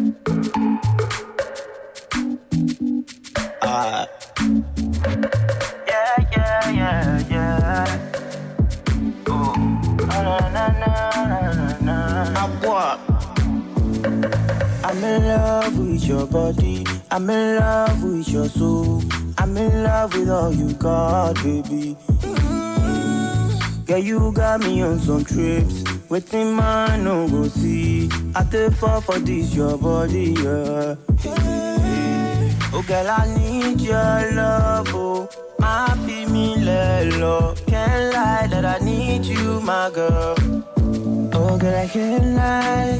I'm in love with your body, I'm in love with your soul, I'm in love with all you got, baby. Girl, you got me on some trips, waiting man no go see. I take fall for this your body, yeah. Oh girl, I need your love, oh. My be me lelo, can't lie that I need you, my girl. Oh girl, I can't lie.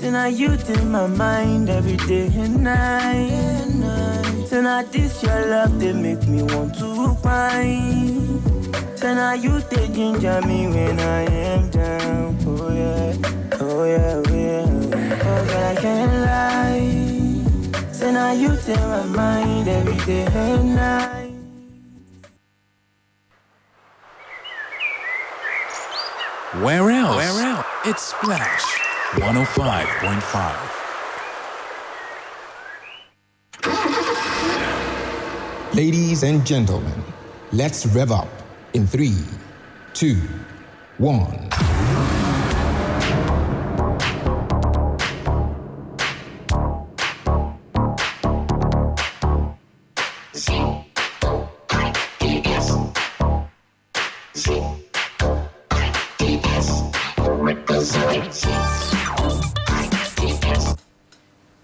Tonight you in my mind every day and night. Tonight this your love, they make me want to find. Tonight you take ginger me when I am down. Oh yeah, oh yeah, oh yeah. Oh girl, I can't lie. Tonight you in my mind every day and night. Where else? Where else? It's Splash 105.5. Ladies and gentlemen, let's rev up in 3, 2, 1.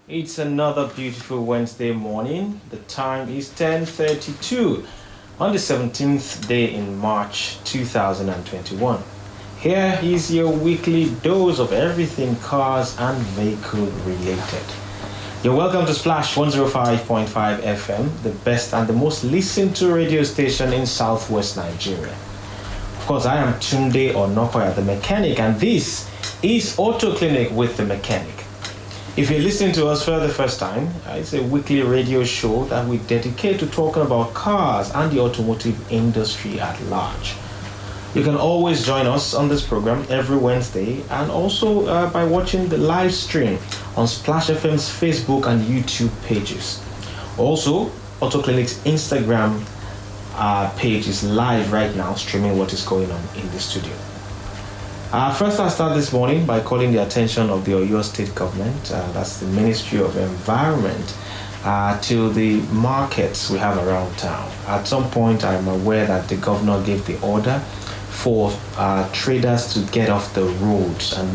It's another beautiful Wednesday morning. The time is 10:32 on the 17th day in March 2021. Here is your weekly dose of everything cars and vehicle related. You're welcome to Splash 105.5 FM, the best and the most listened to radio station in Southwest Nigeria. Of course, I am Tunde Onakoya, the mechanic, and this is Auto Clinic with the Mechanic. If you're listening to us for the first time, it's a weekly radio show that we dedicate to talking about cars and the automotive industry at large. You can always join us on this program every Wednesday and also by watching the live stream on Splash FM's Facebook and YouTube pages. Also, Auto Clinic's Instagram page is live right now, streaming what is going on in the studio. First, I'll start this morning by calling the attention of the Oyo State Government, that's the Ministry of Environment, to the markets we have around town. At some point, I'm aware that the governor gave the order for traders to get off the roads and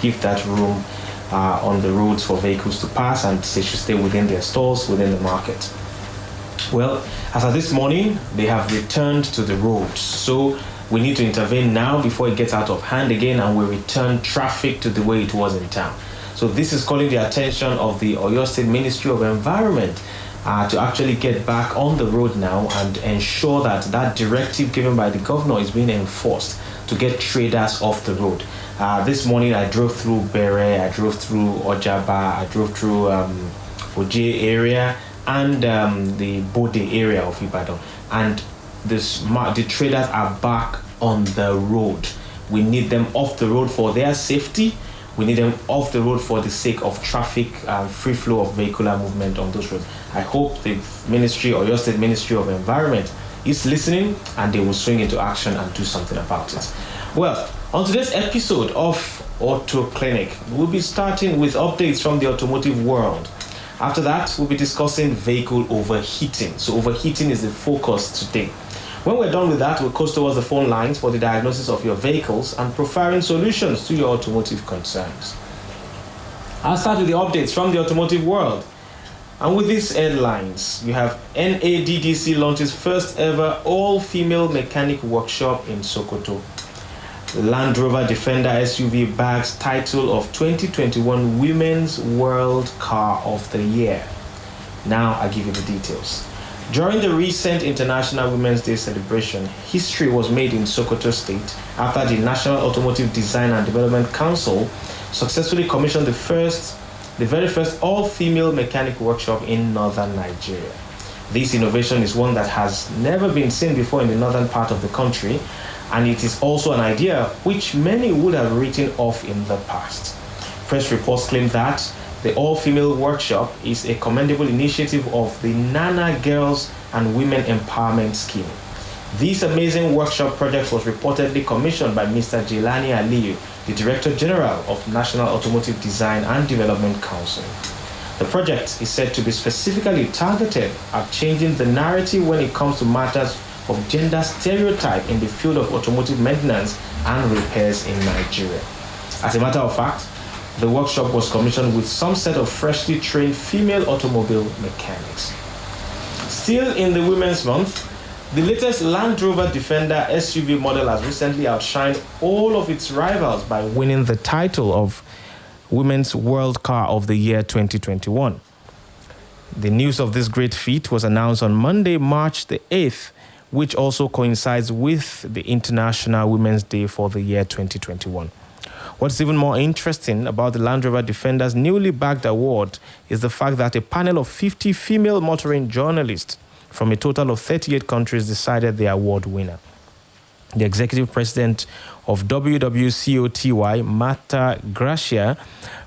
give that room on the roads for vehicles to pass, and they should stay within their stalls, within the market. Well, as of this morning, they have returned to the roads. So we need to intervene now before it gets out of hand again and we return traffic to the way it was in town. So this is calling the attention of the Oyo State Ministry of Environment to actually get back on the road now and ensure that that directive given by the governor is being enforced to get traders off the road. This morning I drove through Bere, I drove through Ojaba, I drove through Oje area and the Bode area of Ibadan. And the traders are back on the road. We need them off the road for their safety. We need them off the road for the sake of traffic and free flow of vehicular movement on those roads. I hope the Ministry or your State Ministry of Environment is listening and they will swing into action and do something about it. Well, on today's episode of Auto Clinic, we'll be starting with updates from the automotive world. After that, we'll be discussing vehicle overheating. So overheating is the focus today. When we're done with that, we'll coast towards the phone lines for the diagnosis of your vehicles and profiling solutions to your automotive concerns. I'll start with the updates from the automotive world. And with these headlines, you have NADDC launches first ever all-female mechanic workshop in Sokoto. Land Rover Defender SUV bags title of 2021 Women's World Car of the Year. Now I give you the details. During the recent International Women's Day celebration, history was made in Sokoto State after the National Automotive Design and Development Council successfully commissioned the very first all-female mechanic workshop in northern Nigeria. This innovation is one that has never been seen before in the northern part of the country, and it is also an idea which many would have written off in the past. Press reports claim that the all-female workshop is a commendable initiative of the Nana Girls and Women Empowerment Scheme. This amazing workshop project was reportedly commissioned by Mr. Jelani Aliyu, the Director General of National Automotive Design and Development Council. The project is said to be specifically targeted at changing the narrative when it comes to matters of gender stereotype in the field of automotive maintenance and repairs in Nigeria. As a matter of fact, the workshop was commissioned with some set of freshly trained female automobile mechanics. Still in the Women's Month, the latest Land Rover Defender SUV model has recently outshined all of its rivals by winning the title of Women's World Car of the Year 2021. The news of this great feat was announced on Monday, March the 8th, which also coincides with the International Women's Day for the year 2021. What's even more interesting about the Land Rover Defender's newly bagged award is the fact that a panel of 50 female motoring journalists from a total of 38 countries decided the award winner. The executive president of WWCOTY, Marta Gracia,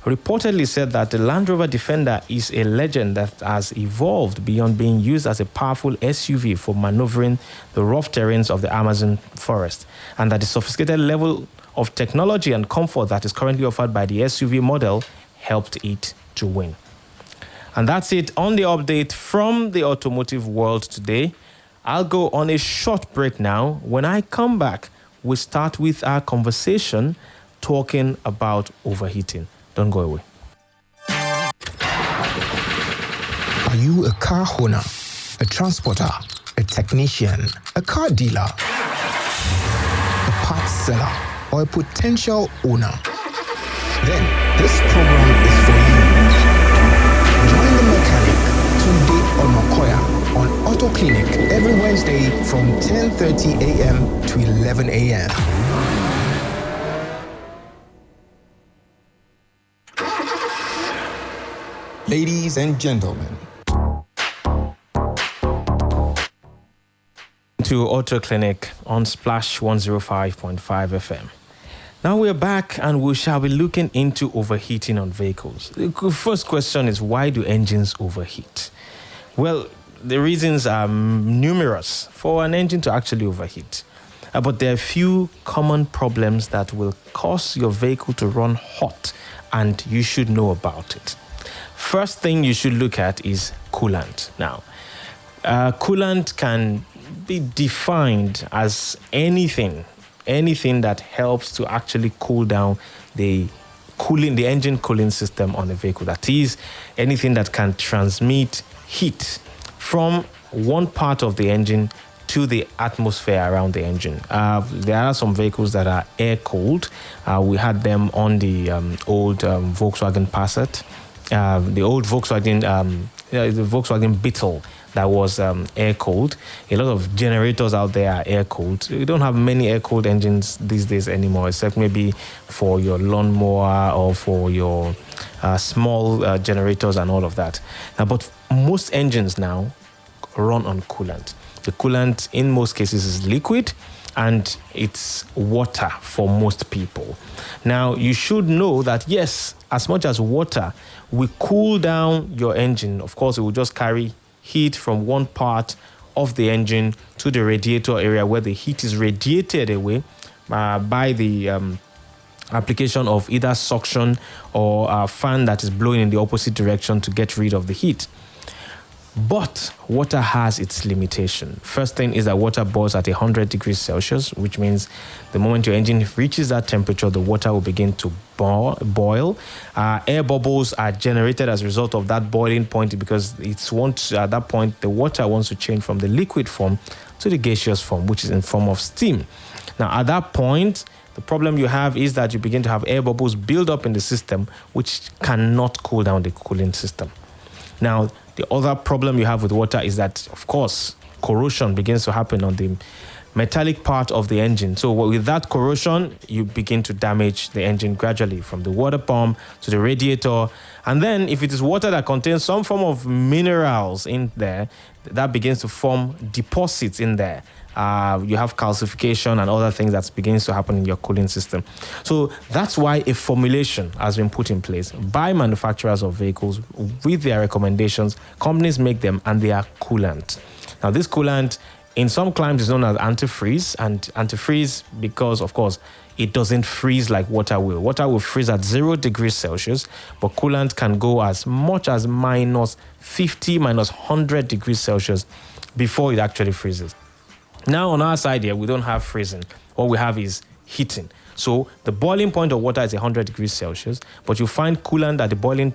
reportedly said that the Land Rover Defender is a legend that has evolved beyond being used as a powerful SUV for maneuvering the rough terrains of the Amazon forest, and that the sophisticated level of technology and comfort that is currently offered by the SUV model helped it to win. And that's it on the update from the automotive world today. I'll go on a short break now. When I come back, we start with our conversation talking about overheating. Don't go away. Are you a car owner, a transporter, a technician, a car dealer, a parts seller, or a potential owner? Then this program is for you. Join the mechanic Tunde Onakoya on Auto Clinic every Wednesday from 10:30 a.m. to 11 a.m. Ladies and gentlemen, to Auto Clinic on Splash 105.5 FM. Now we're back and we shall be looking into overheating on vehicles. The first question is, why do engines overheat? Well, the reasons are numerous for an engine to actually overheat. But there are a few common problems that will cause your vehicle to run hot, and you should know about it. First thing you should look at is coolant. Now, coolant can be defined as anything that helps to actually cool down the engine cooling system on a vehicle. That is, anything that can transmit heat from one part of the engine to the atmosphere around the engine. There are some vehicles that are air-cooled. We had them on the old Volkswagen Passat, the old Volkswagen, the Volkswagen Beetle that was air-cooled. A lot of generators out there are air-cooled. We don't have many air-cooled engines these days anymore, except maybe for your lawnmower or for your small generators and all of that. But most engines now run on coolant. The coolant in most cases is liquid, and it's water for most people. Now, you should know that, yes, as much as water will cool down your engine, of course, it will just carry heat from one part of the engine to the radiator area where the heat is radiated away by the application of either suction or a fan that is blowing in the opposite direction to get rid of the heat. But water has its limitation. First thing is that water boils at 100 degrees Celsius, which means the moment your engine reaches that temperature, the water will begin to boil. Air bubbles are generated as a result of that boiling point, because at that point, the water wants to change from the liquid form to the gaseous form, which is in form of steam. Now, at that point, the problem you have is that you begin to have air bubbles build up in the system, which cannot cool down the cooling system. Now, the other problem you have with water is that, of course, corrosion begins to happen on the metallic part of the engine. So with that corrosion, you begin to damage the engine gradually from the water pump to the radiator. And then if it is water that contains some form of minerals in there, that begins to form deposits in there. you have calcification and other things that begins to happen in your cooling system. So that's why a formulation has been put in place by manufacturers of vehicles with their recommendations. Companies make them, and they are coolant. Now, this coolant in some climes is known as antifreeze, and antifreeze because, of course, it doesn't freeze like water will. Water will freeze at 0 degrees Celsius, but coolant can go as much as minus 50, minus 100 degrees Celsius before it actually freezes. Now, on our side here, we don't have freezing. What we have is heating. So the boiling point of water is 100 degrees Celsius, but you find coolant at the boiling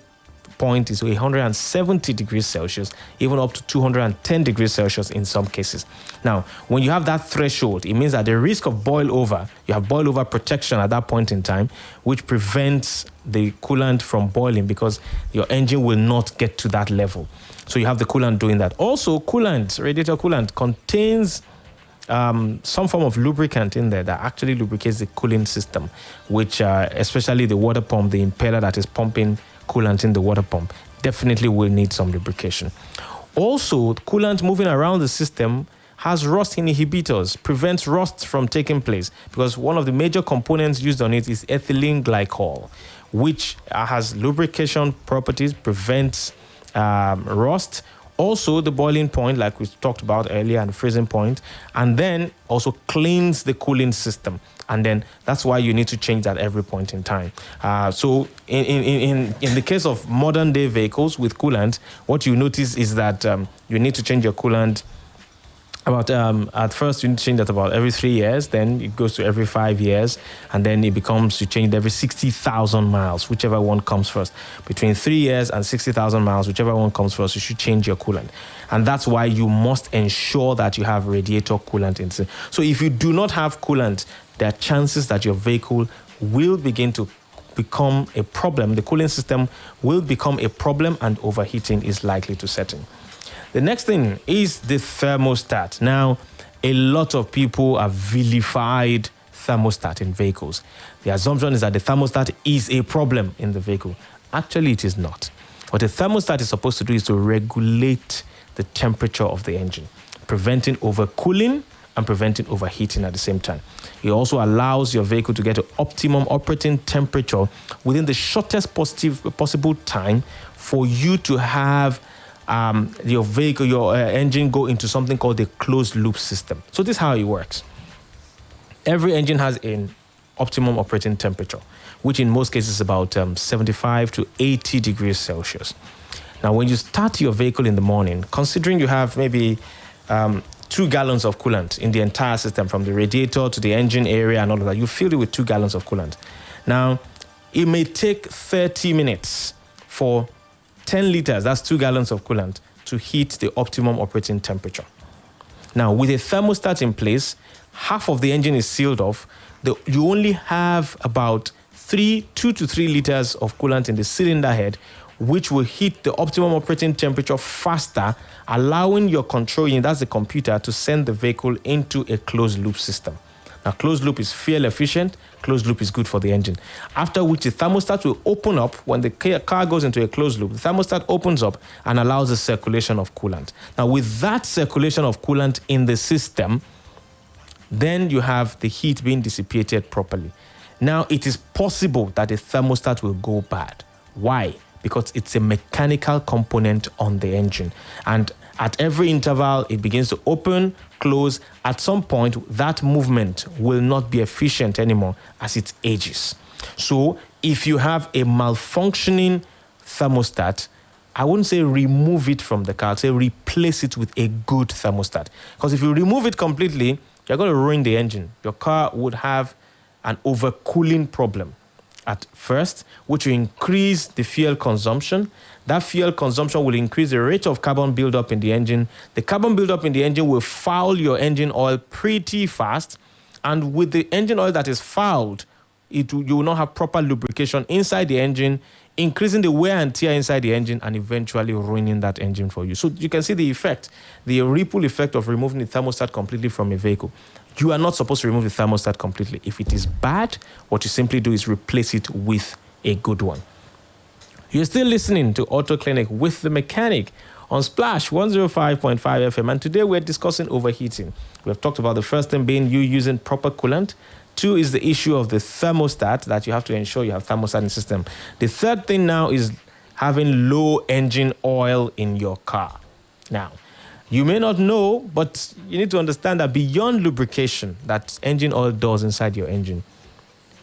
point is 170 degrees Celsius, even up to 210 degrees Celsius in some cases. Now, when you have that threshold, it means that the risk of boil over, you have boil over protection at that point in time, which prevents the coolant from boiling because your engine will not get to that level. So you have the coolant doing that. Also, coolant, radiator coolant, contains some form of lubricant in there that actually lubricates the cooling system, which especially the water pump, the impeller that is pumping coolant in the water pump, definitely will need some lubrication. Also, coolant moving around the system has rust inhibitors, prevents rust from taking place, because one of the major components used on it is ethylene glycol, which has lubrication properties, prevents rust. Also, the boiling point, like we talked about earlier, and the freezing point, and then also cleans the cooling system. And then that's why you need to change that every point in time. So in the case of modern day vehicles with coolant, what you notice is that you need to change your coolant about, at first you need to change that about every 3 years, then it goes to every 5 years, and then it becomes, you change it every 60,000 miles, whichever one comes first. Between 3 years and 60,000 miles, whichever one comes first, you should change your coolant. And that's why you must ensure that you have radiator coolant inside. So if you do not have coolant, there are chances that your vehicle will begin to become a problem. The cooling system will become a problem, and overheating is likely to set in. The next thing is the thermostat. Now, a lot of people have vilified thermostat in vehicles. The assumption is that the thermostat is a problem in the vehicle. Actually, it is not. What a thermostat is supposed to do is to regulate the temperature of the engine, preventing overcooling and preventing overheating at the same time. It also allows your vehicle to get to optimum operating temperature within the shortest possible time for you to have your vehicle, your engine go into something called a closed loop system. So this is how it works. Every engine has an optimum operating temperature, which in most cases is about 75 to 80 degrees Celsius. Now, when you start your vehicle in the morning, considering you have maybe 2 gallons of coolant in the entire system, from the radiator to the engine area and all of that, you fill it with 2 gallons of coolant. Now, it may take 30 minutes for 10 liters, that's 2 gallons of coolant, to heat the optimum operating temperature. Now, with a thermostat in place, half of the engine is sealed off. You only have about 2 to 3 liters of coolant in the cylinder head, which will heat the optimum operating temperature faster, allowing your control unit, that's the computer, to send the vehicle into a closed loop system. Now, closed loop is fuel efficient. Closed loop is good for the engine. After which the thermostat will open up. When the car goes into a closed loop, the thermostat opens up and allows the circulation of coolant. Now, with that circulation of coolant in the system, then you have the heat being dissipated properly. Now, it is possible that the thermostat will go bad. Why? Because it's a mechanical component on the engine. And at every interval, it begins to open, close. At some point, that movement will not be efficient anymore as it ages. So if you have a malfunctioning thermostat, I wouldn't say remove it from the car, I'd say replace it with a good thermostat. Because if you remove it completely, you're going to ruin the engine. Your car would have an overcooling problem at first, which will increase the fuel consumption. That fuel consumption will increase the rate of carbon buildup in the engine. The carbon buildup in the engine will foul your engine oil pretty fast. And with the engine oil that is fouled, you will not have proper lubrication inside the engine, increasing the wear and tear inside the engine and eventually ruining that engine for you. So you can see the effect, the ripple effect of removing the thermostat completely from a vehicle. You are not supposed to remove the thermostat completely. If it is bad, what you simply do is replace it with a good one. You're still listening to Auto Clinic with the mechanic on Splash 105.5 FM. And today we're discussing overheating. We've talked about the first thing being you using proper coolant. 2 is the issue of the thermostat, that you have to ensure you have thermostat in the system. The third thing now is having low engine oil in your car. Now, you may not know, but you need to understand that beyond lubrication that engine oil does inside your engine,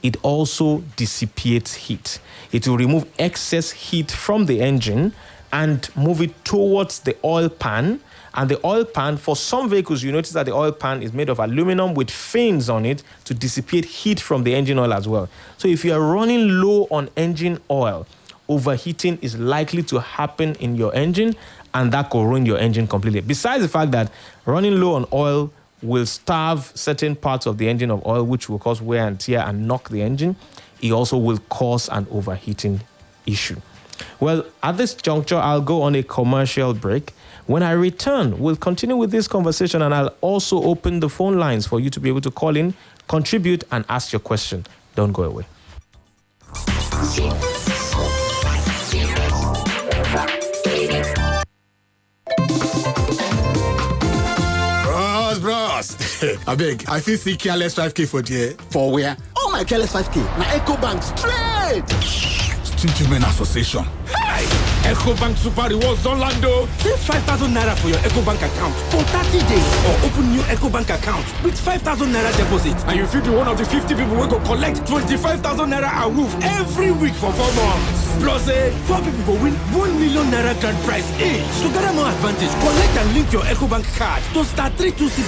it also dissipates heat. It will remove excess heat from the engine and move it towards the oil pan. And the oil pan, for some vehicles, you notice that the oil pan is made of aluminum with fins on it to dissipate heat from the engine oil as well. So if you are running low on engine oil, overheating is likely to happen in your engine, and that could ruin your engine completely. Besides the fact that running low on oil will starve certain parts of the engine of oil, which will cause wear and tear and knock the engine, it also will cause an overheating issue. Well, at this juncture, I'll go on a commercial break. When I return, we'll continue with this conversation, and I'll also open the phone lines for you to be able to call in, contribute, and ask your question. Don't go away. Bros. I beg, I feel see careless 5K for there. For where? Oh my careless 5K. Now Echo Bank straight. Gentlemen Association. Hey! EcoBank Super Rewards Orlando. Save 5,000 naira for your EcoBank account for 30 days, or open new EcoBank account with 5,000 naira deposit, and you fit be one of the 50 people who go collect 25,000 naira awoof every week for 4 months. Plus, 4 people go win 1 million naira grand prize each. To gather more advantage, collect and link your EcoBank card to *326#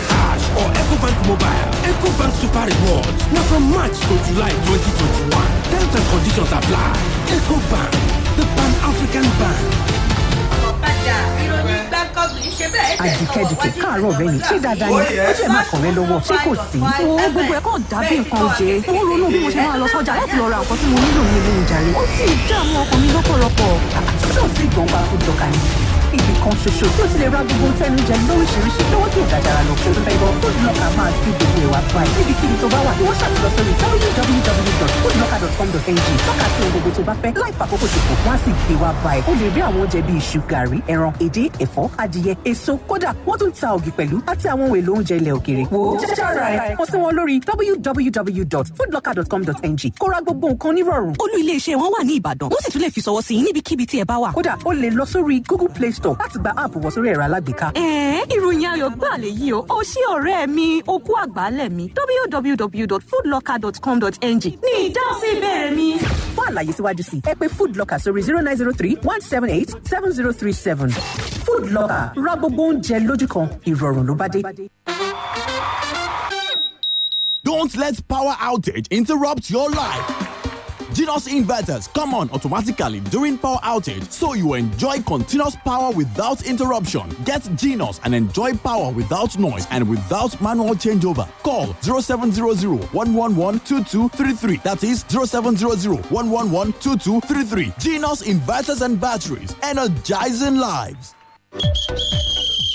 or EcoBank Mobile. EcoBank Super Rewards. Now from March to July 2021. Terms and conditions apply. EcoBank, the Pan-African Bank. Àdìkẹ́dìkẹ́ káàárọ̀ rẹ̀ ní ṣé dáadáa ni ó jẹ́ máa kàn rẹ́ lọ́wọ́ ṣé kò sí. Owó gbogbo ẹ̀ kàn dàbí nǹkan jẹ. Mo ronú bí mo ṣe máa lọ sọ́jà láti lọ ra nǹkan tí mo nílò ní ilé ìjàre. Ó sì dààmú ọkàn mi lọ́pọ̀lọpọ̀. Ṣé o sì gbọ̀n pa food dọ́kà ni? Ibì kan ṣoṣo tó ti lè ra gbogbo tẹ́nu jẹ lóríṣiríṣi lọ́wọ́ tí ò dájára lọ. Ṣé o fẹ́ gbọ́ food locker máa gbé gbogbo ìwà fún ẹ? Níbikíbi tó bá wà ni wọ́n ṣàtúnlọ sórí www.foodlocker.com.ng. Tọ́ka sí ohun gbogbo tó bá fẹ́ láì fàkókò ṣòfò wọ́n á sì gbé wá bá ẹ. O lè rí àwọn oúnjẹ bíi iṣu, gàrí, ẹran, edé, ẹ̀fọ́, adìyẹ, èso, kódà wọ́n tún ta ògì pẹ̀lú àti àwọn ohun èlò oúnjẹ ilẹ̀ òkèèrè. Wò ó jára ẹ̀ kàn sí wọn lórí www.foodlocker.com.ng. Kó ra gbogbo nǹkan nírọ̀rùn. Olú ilé iṣẹ́ wọn wà ní Ìbàdàn. Wọ́n sì tún lè fi ṣọwọ́ sí yín níbikíbi tí ẹ bá wà. Kódà o lè lọ sórí Google Play Store láti gba app wọ sórí ẹ̀rọ alágbèéká. Ìròyìn ayọ̀ gbà lèyí o. Ó ṣí ọ̀rẹ́ mi, okú àgbálẹ̀ mi. www.foodlocker.com.ng ní ìdásí ìbéèrè mi. Fún àlàyé síwájú sí, ẹ pè Foodlocker sórí 0903-178-7037. Foodlocker, ra gbogbo oúnjẹ lójú kan, ìrọ̀rùn ló bá dé. Don't let power outage interrupt your life. Genos inverters come on automatically during power outage, so you enjoy continuous power without interruption. Get Genos and enjoy power without noise and without manual changeover. Call 0700-111-2233. That is 0700-111-2233. Genos inverters and batteries, energizing lives.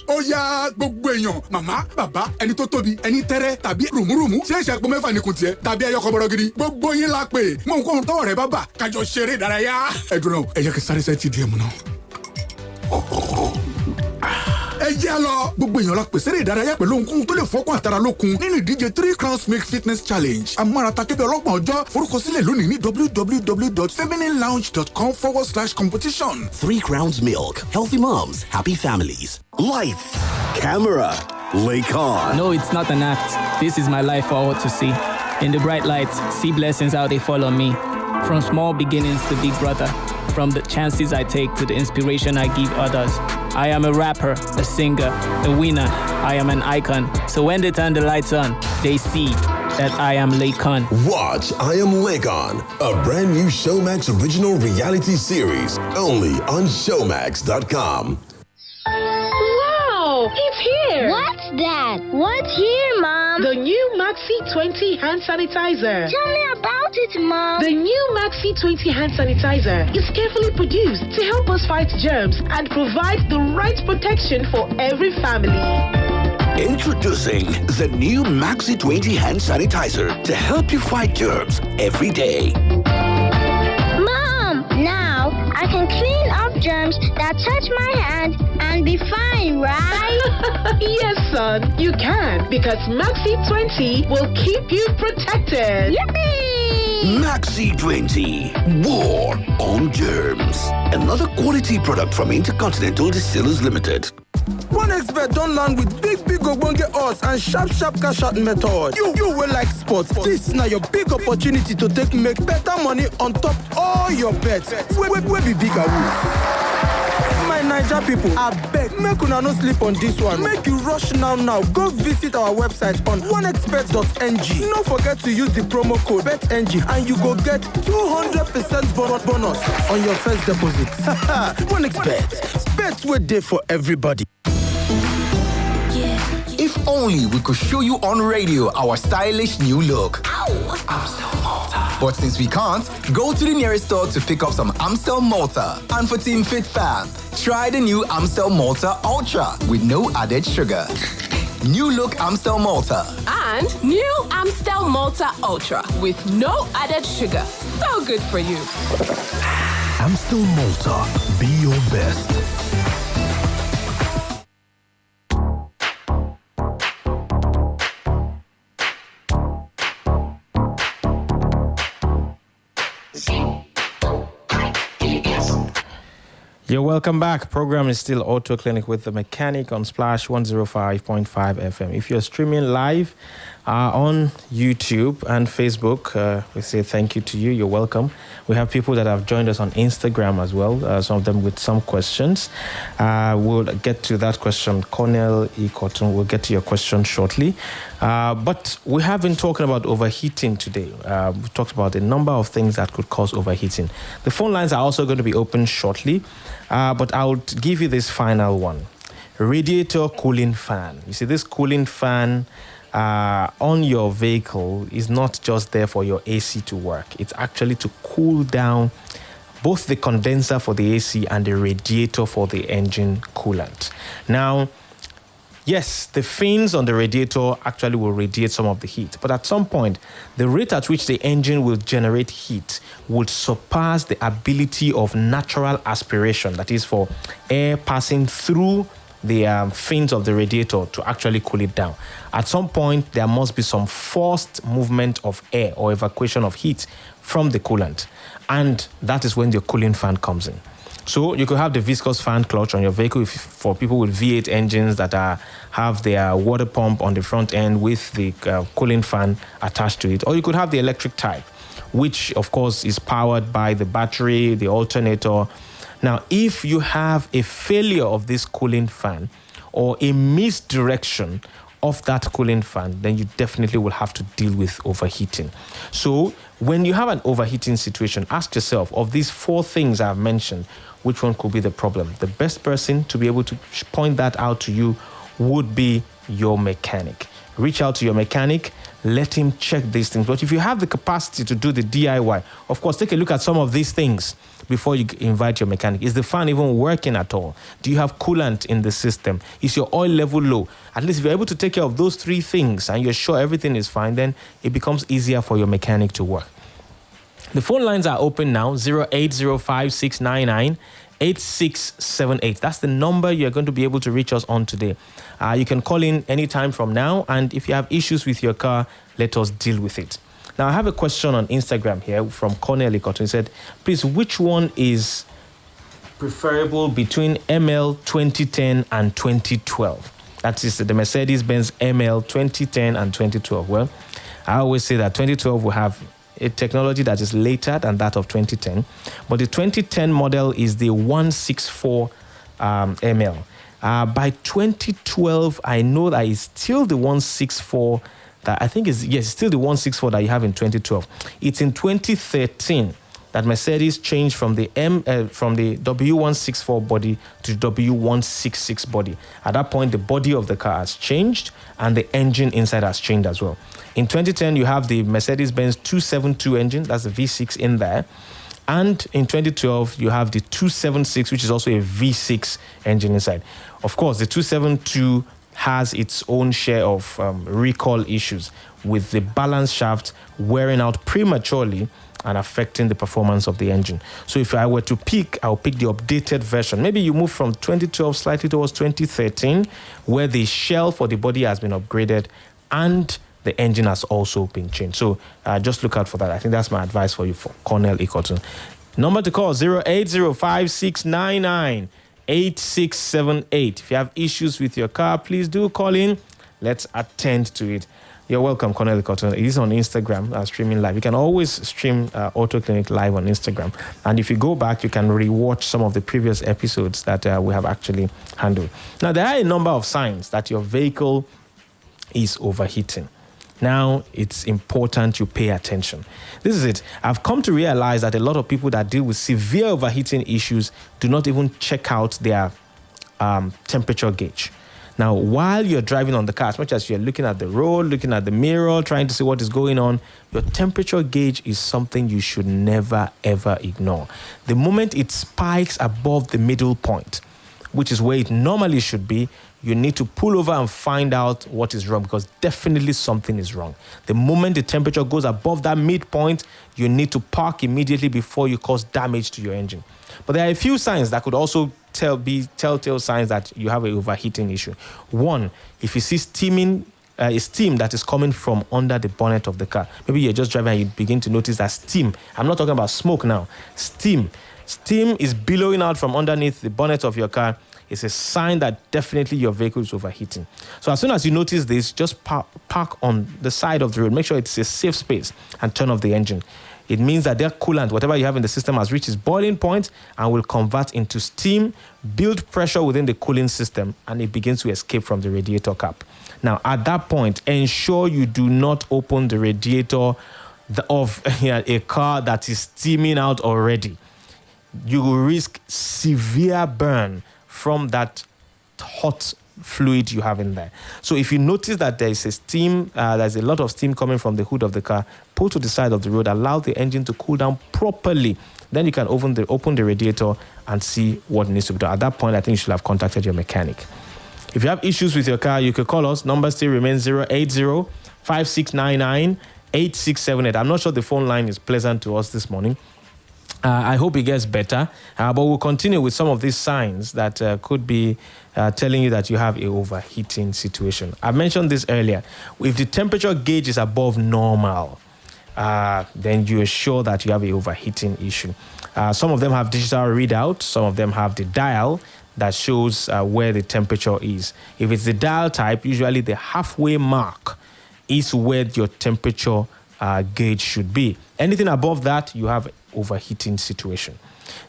Ó yá gbogbo èèyàn, màmá, bàbá, ẹni tó tóbi, ẹni tẹ́rẹ́ tàbí rùmúrùmú, ṣé ìṣàpò mẹ́fà nìkun tiẹ̀ tàbí ẹyọkọ bọ̀rọ̀ gidi, gbogbo yín la pè, mọ nǹkan tọ́wọ́ rẹ̀ bá bà, kájọ ṣeré ìdárayá. Ẹ dùn náà, ẹ yẹ kí sáré sẹ́ẹ̀tì díẹ̀ mu náà. Ẹ jẹ́ lọ, gbogbo èèyàn la pèsè eré ìdárayá pẹ̀lú ohunkóhun tó lè fọ́kàn àtàrà lókun nínú ìdíje 3 Crowns Milk Fitness Challenge. Amárata kébé ọlọ́gbọ̀n ọjọ́, forúkọsílẹ̀ lónìí ní www.femininelounge.com/competition. 3 Crowns Milk. Healthy moms, happy families. Lights, camera, Laycon. No, it's not an act. This is my life for all to see. In the bright lights, see blessings how they fall on me. From small beginnings to big brother. From the chances I take to the inspiration I give others. I am a rapper, a singer, a winner. I am an icon. So when they turn the lights on, they see that I am Laycon. Watch I Am Laycon, a brand new Showmax original reality series, only on Showmax.com. Wow, it's here! What's that? What's here, Mom? The new Maxi 20 hand sanitizer. Tell me about it, Mom. The new Maxi 20 hand sanitizer is carefully produced to help us fight germs and provide the right protection for every family. Introducing the new Maxi 20 hand sanitizer to help you fight germs every day. Mom, now I can clean up germs that touch my hands and can be fine, right? Yes, son, you can, because Maxi 20 will keep you protected. Yippee! Maxi 20, war on germs. Another quality product from Intercontinental Distillers Limited. One expert don't land with big ogbonge odds and sharp cash out method. You will like sports. This now your big opportunity to make better money on top all your bets. Where be bigger woo. My Niger people, I beg, make una no sleep on this one. Make you rush now. Go visit our website on oneexpert.ng. Don't forget to use the promo code BETNG and you go get 200% bonus on your first deposit. OneXpert, bet we're there for everybody. If only we could show you on radio our stylish new look. Amstel Malta. But since we can't, go to the nearest store to pick up some Amstel Malta. And for Team Fit fam, try the new Amstel Malta Ultra with no added sugar. New look Amstel Malta. And new Amstel Malta Ultra with no added sugar. So good for you. Amstel Malta. Be your best. You're welcome back. Program is still Auto Clinic with the Mechanic on Splash 105.5 FM. If you're streaming live on YouTube and Facebook, we say thank you to you. You're welcome. We have people that have joined us on Instagram as well, some of them with some questions. We'll get to that question. Cornel E. Cotton, we'll get to your question shortly. But we have been talking about overheating today. We talked about a number of things that could cause overheating. The phone lines are also going to be open shortly. But I'll give you this final one. Radiator cooling fan. You see, this cooling fan on your vehicle is not just there for your AC to work. It's actually to cool down both the condenser for the AC and the radiator for the engine coolant. Now, yes, the fins on the radiator actually will radiate some of the heat, but at some point, the rate at which the engine will generate heat would surpass the ability of natural aspiration, that is for air passing through the fins of the radiator to actually cool it down. At some point, there must be some forced movement of air or evacuation of heat from the coolant, and that is when the cooling fan comes in. So you could have the viscous fan clutch on your vehicle for people with V8 engines that have their water pump on the front end with the cooling fan attached to it. Or you could have the electric type, which of course is powered by the battery, the alternator. Now, if you have a failure of this cooling fan or a misdirection of that cooling fan, then you definitely will have to deal with overheating. So when you have an overheating situation, ask yourself, of these four things I've mentioned, which one could be the problem? The best person to be able to point that out to you would be your mechanic. Reach out to your mechanic, let him check these things. But if you have the capacity to do the DIY, of course, take a look at some of these things before you invite your mechanic. Is the fan even working at all? Do you have coolant in the system? Is your oil level low? At least if you're able to take care of those three things and you're sure everything is fine, then it becomes easier for your mechanic to work. The phone lines are open now, 08056998678. That's the number you're going to be able to reach us on today. You can call in anytime from now, and if you have issues with your car, let us deal with it. Now, I have a question on Instagram here from Cornel Cotton. He said, please, which one is preferable between ML 2010 and 2012? That is the Mercedes-Benz ML 2010 and 2012. Well, I always say that 2012 will have a technology that is later than that of 2010. But the 2010 model is the 164 ml. By 2012, I know that it's still the 164 that I think is, yes, still the 164 that you have in 2012. It's in 2013 that Mercedes changed from the W164 body to the W166 body. At that point, the body of the car has changed and the engine inside has changed as well. In 2010, you have the Mercedes-Benz 272 engine, that's the V6 in there. And in 2012, you have the 276, which is also a V6 engine inside. Of course, the 272 has its own share of recall issues with the balance shaft wearing out prematurely and affecting the performance of the engine. So if I were to pick, I'll pick the updated version. Maybe you move from 2012 slightly towards 2013, where the shell for the body has been upgraded and the engine has also been changed. So just look out for that. I think that's my advice for you, for Cornell Ikoton. Number to call, 08056998678. If you have issues with your car, please do call in. Let's attend to it. You're welcome, Cornell Ikoton. It is on Instagram, streaming live. You can always stream Auto Clinic live on Instagram. And if you go back, you can rewatch some of the previous episodes that we have actually handled. Now, there are a number of signs that your vehicle is overheating. Now, it's important you pay attention. This is it. I've come to realize that a lot of people that deal with severe overheating issues do not even check out their temperature gauge. Now, while you're driving on the car, as much as you're looking at the road, looking at the mirror, trying to see what is going on, your temperature gauge is something you should never, ever ignore. The moment it spikes above the middle point, which is where it normally should be, you need to pull over and find out what is wrong, because definitely something is wrong. The moment the temperature goes above that midpoint, you need to park immediately before you cause damage to your engine. But there are a few signs that could also be telltale signs that you have an overheating issue. One, if you see steam that is coming from under the bonnet of the car. Maybe you're just driving and you begin to notice that steam. I'm not talking about smoke now. Steam is billowing out from underneath the bonnet of your car. It's a sign that definitely your vehicle is overheating. So as soon as you notice this, just park on the side of the road. Make sure it's a safe space and turn off the engine. It means that their coolant, whatever you have in the system, has reached its boiling point and will convert into steam, build pressure within the cooling system, and it begins to escape from the radiator cap. Now, at that point, ensure you do not open the radiator of a car that is steaming out already. You will risk severe burn from that hot fluid you have in there. So if you notice that there is there's a lot of steam coming from the hood of the car, pull to the side of the road, allow the engine to cool down properly. Then you can open the radiator and see what needs to be done. At that point, I think you should have contacted your mechanic. If you have issues with your car, you could call us. Number still remains 080-5699-8678. I'm not sure the phone line is pleasant to us this morning. I hope it gets better, but we'll continue with some of these signs that could be telling you that you have a overheating situation. I mentioned this earlier. If the temperature gauge is above normal, then you are sure that you have a overheating issue. Some of them have digital readout. Some of them have the dial that shows where the temperature is. If it's the dial type, usually the halfway mark is where your temperature gauge should be. Anything above that, you have overheating situation.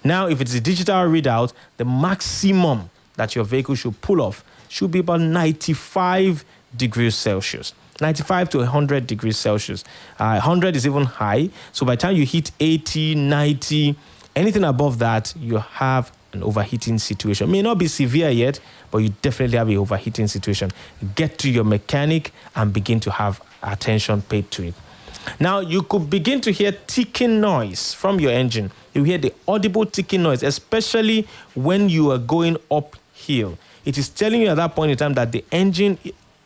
Now, if it's a digital readout, the maximum that your vehicle should pull off should be about 95 degrees Celsius. 95 to 100 degrees Celsius. 100 is even high. So by the time you hit 80, 90, anything above that, you have an overheating situation. It may not be severe yet, but you definitely have an overheating situation. Get to your mechanic and begin to have attention paid to it. Now, you could begin to hear ticking noise from your engine. You hear the audible ticking noise, especially when you are going uphill. It is telling you at that point in time that the engine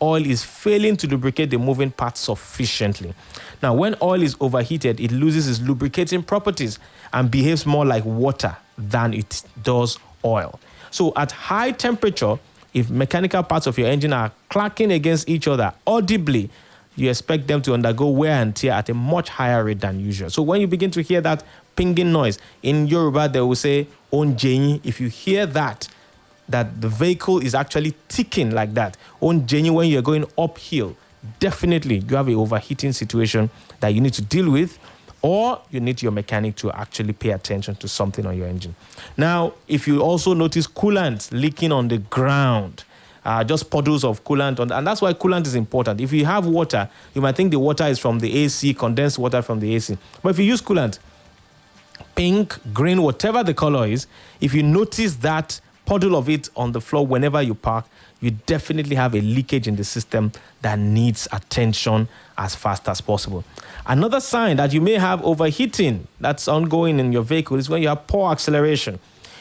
oil is failing to lubricate the moving parts sufficiently. Now, when oil is overheated, it loses its lubricating properties and behaves more like water than it does oil. So at high temperature, if mechanical parts of your engine are clacking against each other audibly, you expect them to undergo wear and tear at a much higher rate than usual. So when you begin to hear that pinging noise, in Yoruba they will say, onjenyi. If you hear that the vehicle is actually ticking like that, onjenyi, when you're going uphill, definitely you have an overheating situation that you need to deal with, or you need your mechanic to actually pay attention to something on your engine. Now, if you also notice coolant leaking on the ground, just puddles of coolant, and that's why coolant is important. If you have water, you might think the water is from the AC, condensed water from the AC. But if you use coolant, pink, green, whatever the color is, if you notice that puddle of it on the floor whenever you park, you definitely have a leakage in the system that needs attention as fast as possible. Another sign that you may have overheating that's ongoing in your vehicle is when you have poor acceleration.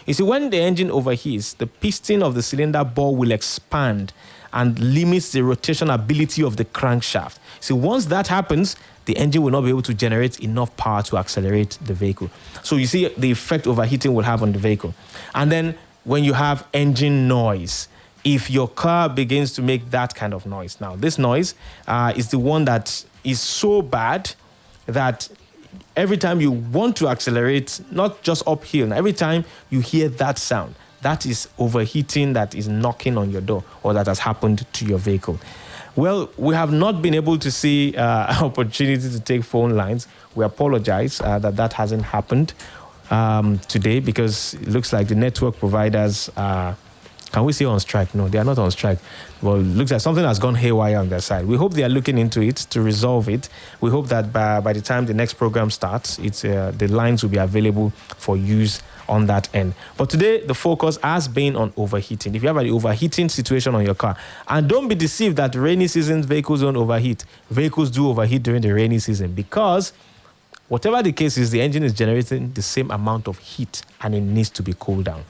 You see, when the engine overheats, the piston of the cylinder bore will expand and limits the rotation ability of the crankshaft. See, once that happens, the engine will not be able to generate enough power to accelerate the vehicle. So you see the effect overheating will have on the vehicle. And then when you have engine noise, if your car begins to make that kind of noise. Now, this noise is the one that is so bad that every time you want to accelerate, not just uphill, every time you hear that sound, that is overheating that is knocking on your door or that has happened to your vehicle. Well, we have not been able to see an opportunity to take phone lines. We apologize that hasn't happened today because it looks like the network providers are... Can we say on strike? No, they are not on strike. Well, it looks like something has gone haywire on their side. We hope they are looking into it to resolve it. We hope that by the time the next program starts, the lines will be available for use on that end. But today, the focus has been on overheating. If you have an overheating situation on your car, and don't be deceived that rainy season vehicles don't overheat. Vehicles do overheat during the rainy season because whatever the case is, the engine is generating the same amount of heat and it needs to be cooled down.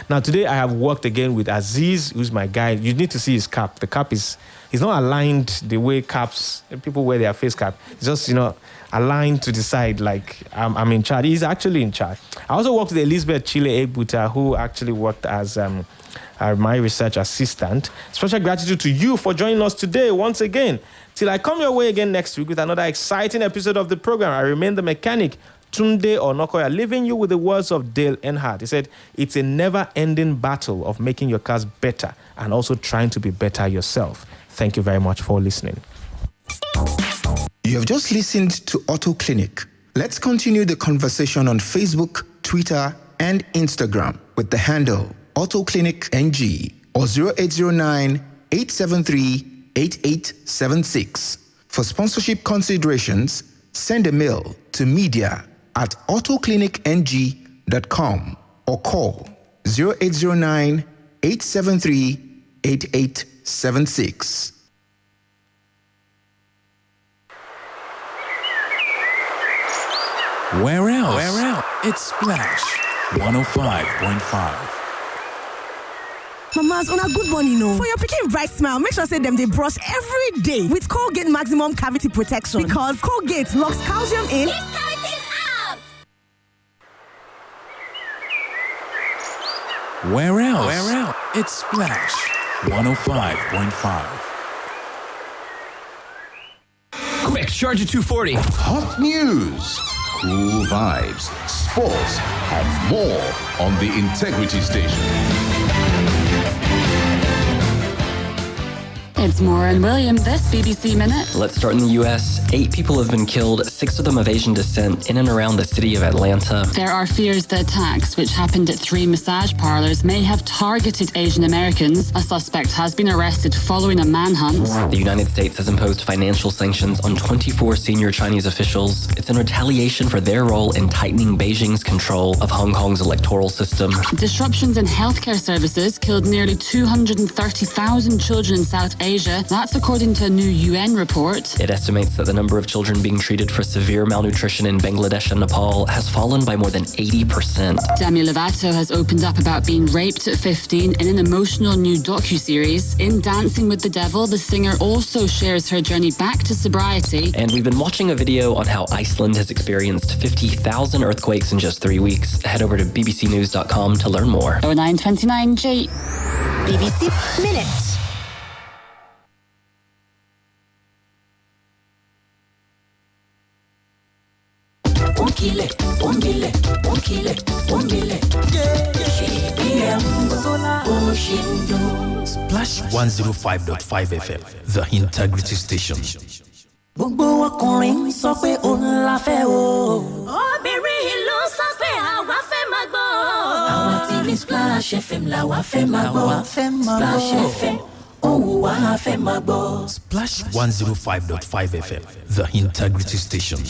Now, today I have worked again with Aziz, who's my guy. You need to see his cap. The cap is not aligned the way caps, people wear their face cap. It's just, aligned to the side like I'm in charge. He's actually in charge. I also worked with Elizabeth Chile Egbuta, who actually worked as my research assistant. Special gratitude to you for joining us today once again. Till I come your way again next week with another exciting episode of the program, I remain the mechanic, Tunde Onakoya, leaving you with the words of Dale Earnhardt. He said, it's a never-ending battle of making your cars better and also trying to be better yourself. Thank you very much for listening. You have just listened to Auto Clinic. Let's continue the conversation on Facebook, Twitter, and Instagram with the handle Auto Clinic NG or 0809-873-8876. For sponsorship considerations, send a mail to media@autoclinicng.com or call 0809-873-8876. Where else? It's Splash 105.5. Mamas, on a good one, For your picking bright smile, make sure say them they brush every day with Colgate Maximum Cavity Protection because Colgate locks calcium in. Keeps cavities out! Where else? It's Splash 105.5. Quick, charge at 240. Hot news, cool vibes, sports, and more on the Integrity Station. It's Maureen Williams, this BBC Minute. Let's start in the U.S. 8 people have been killed, 6 of them of Asian descent, in and around the city of Atlanta. There are fears the attacks, which happened at 3 massage parlors, may have targeted Asian Americans. A suspect has been arrested following a manhunt. The United States has imposed financial sanctions on 24 senior Chinese officials. It's in retaliation for their role in tightening Beijing's control of Hong Kong's electoral system. Disruptions in healthcare services killed nearly 230,000 children in South Asia. That's according to a new UN report. It estimates that the number of children being treated for severe malnutrition in Bangladesh and Nepal has fallen by more than 80%. Demi Lovato has opened up about being raped at 15 in an emotional new docuseries. In Dancing with the Devil, the singer also shares her journey back to sobriety. And we've been watching a video on how Iceland has experienced 50,000 earthquakes in just 3 weeks. Head over to bbcnews.com to learn more. 0929G. BBC Minute. Splash 105.5 FM, the Integrity Station. Gbogbo ọkùnrin sọ pé òun la fẹ́ o. Obìnrin ló sọ pé àwa fẹ́ máa gbọ́. Àwa tí ní Splash FM làwa fẹ́ máa gbọ́. Splash FM òun wà á fẹ́ máa gbọ́. Splash 105.5 FM, the Integrity Station.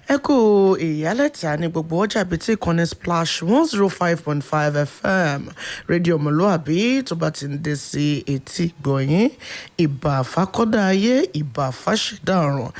Echo ìyálẹ̀ta ní gbogbo ọjà bíi tí ìkànnì Splash 105.5 FM rédíò ọmọlúàbí tó bá ti ń dé sí etí gbọ̀nyìn ìbà fákọ́dá ayé ìbà fáṣẹ̀dá ọ̀run.